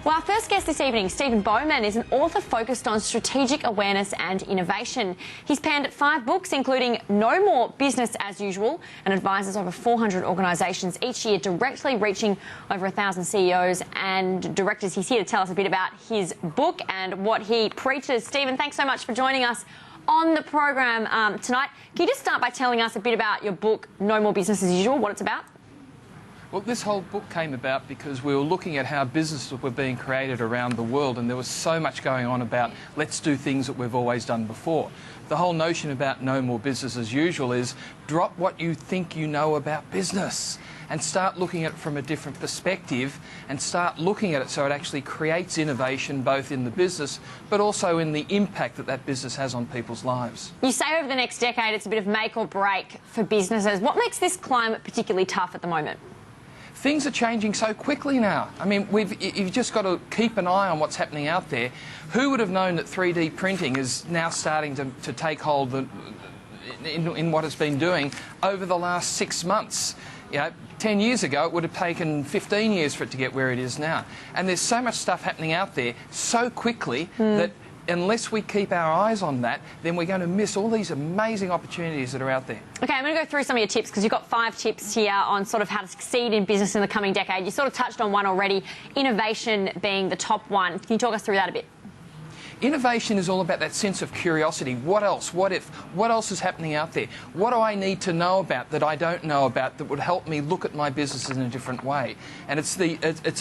Well, our first guest this evening, Stephen Bowman, is an author focused on strategic awareness and innovation. He's penned 5 books, including No More Business as Usual, and advises over 400 organisations each year, directly reaching over 1,000 CEOs and directors. He's here to tell us a bit about his book and what he preaches. Stephen, thanks so much for joining us on the program tonight. Can you just start by telling us a bit about your book, No More Business as Usual, what it's about? Well, this whole book came about because we were looking at how businesses were being created around the world, and there was so much going on about let's do things that we've always done before. The whole notion about no more business as usual is drop what you think you know about business and start looking at it from a different perspective, and start looking at it so it actually creates innovation both in the business but also in the impact that that business has on people's lives. You say over the next decade it's a bit of make or break for businesses. What makes this climate particularly tough at the moment? Things are changing so quickly now. I mean, you've just got to keep an eye on what's happening out there. Who would have known that 3D printing is now starting to take hold in what it's been doing over the last 6 months? You know, 10 years ago, it would have taken 15 years for it to get where it is now. And there's so much stuff happening out there so quickly that unless we keep our eyes on that, then we're going to miss all these amazing opportunities that are out there. OK, I'm going to go through some of your tips, because you've got 5 tips here on sort of how to succeed in business in the coming decade. You sort of touched on one already, innovation being the top one. Can you talk us through that a bit? Innovation is all about that sense of curiosity. What else? What if? What else is happening out there? What do I need to know about that I don't know about that would help me look at my business in a different way? And it's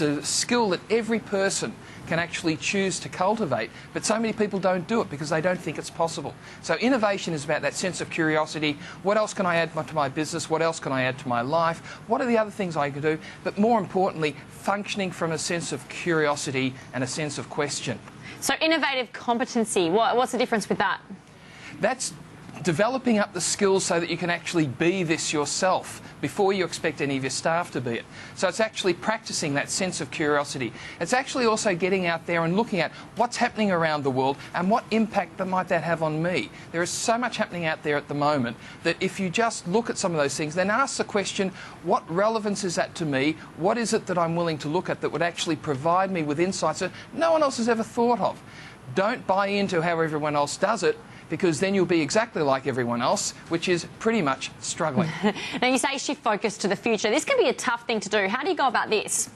a skill that every person can actually choose to cultivate, but so many people don't do it because they don't think it's possible. So innovation is about that sense of curiosity. What else can I add to my business? What else can I add to my life? What are the other things I can do? But more importantly, functioning from a sense of curiosity and a sense of question. So innovative competency, what's the difference with that? That's developing up the skills so that you can actually be this yourself before you expect any of your staff to be it. So it's actually practicing that sense of curiosity. It's actually also getting out there and looking at what's happening around the world and what impact might that have on me. There is so much happening out there at the moment that if you just look at some of those things, then ask the question, what relevance is that to me? What is it that I'm willing to look at that would actually provide me with insights that no one else has ever thought of? Don't buy into how everyone else does it, because then you'll be exactly like everyone else, which is pretty much struggling. Now, you say shift focus to the future. This can be a tough thing to do. How do you go about this?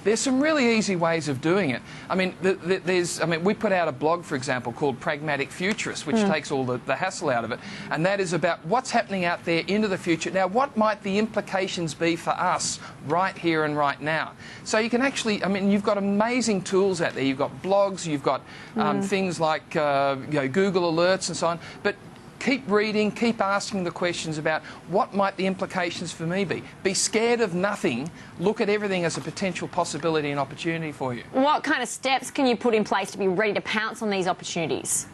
There's some really easy ways of doing it. I mean, we put out a blog, for example, called Pragmatic Futurist, which takes all the hassle out of it. And that is about what's happening out there into the future. Now, what might the implications be for us right here and right now? So you can actually, I mean, you've got amazing tools out there. You've got blogs, you've got things like Google Alerts and so on. But keep reading, keep asking the questions about what might the implications for me be. Be scared of nothing. Look at everything as a potential possibility and opportunity for you. What kind of steps can you put in place to be ready to pounce on these opportunities?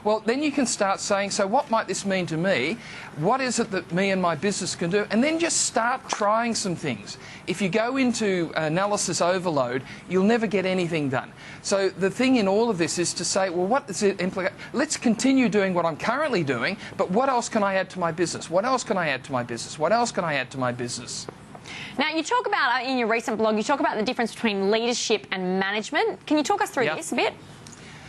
Well, then you can start saying, so what might this mean to me? What is it that me and my business can do? And then just start trying some things. If you go into analysis overload, you'll never get anything done. So the thing in all of this is to say, well, what does it implicate? Let's continue doing what I'm currently doing, but what else can I add to my business? What else can I add to my business? What else can I add to my business? Now, you talk about, in your recent blog, you talk about the difference between leadership and management. Can you talk us through this a bit?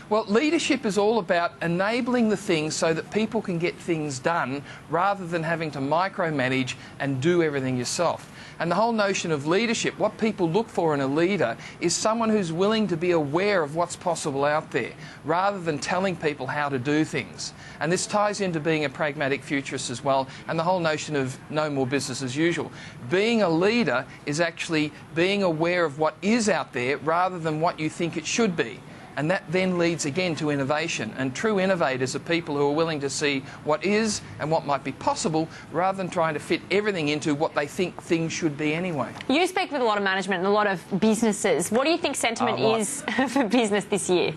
Well, leadership is all about enabling the things so that people can get things done rather than having to micromanage and do everything yourself. And the whole notion of leadership, what people look for in a leader is someone who's willing to be aware of what's possible out there rather than telling people how to do things. And this ties into being a pragmatic futurist as well, and the whole notion of no more business as usual. Being a leader is actually being aware of what is out there rather than what you think it should be. And that then leads again to innovation. And true innovators are people who are willing to see what is and what might be possible rather than trying to fit everything into what they think things should be anyway. You speak with a lot of management and a lot of businesses. What do you think sentiment is for business this year?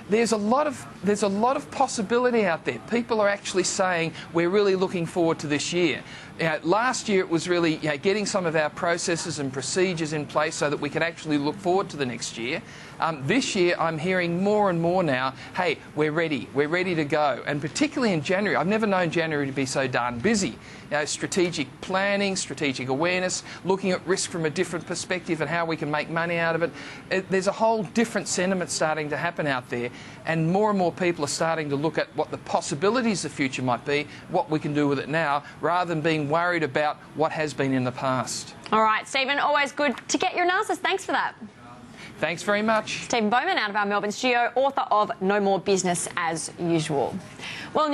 There's a lot of possibility out there. People are actually saying we're really looking forward to this year. Last year it was really getting some of our processes and procedures in place so that we can actually look forward to the next year. This year I'm hearing more and more now, hey, we're ready to go. And particularly in January, I've never known January to be so darn busy. Strategic planning, strategic awareness, looking at risk from a different perspective and how we can make money out of it. There's a whole different sentiment starting to happen out there, and more people are starting to look at what the possibilities of the future might be, what we can do with it now, rather than being worried about what has been in the past. All right, Stephen, always good to get your analysis. Thanks for that. Thanks very much. Stephen Bowman out of our Melbourne studio, author of No More Business as Usual. Well,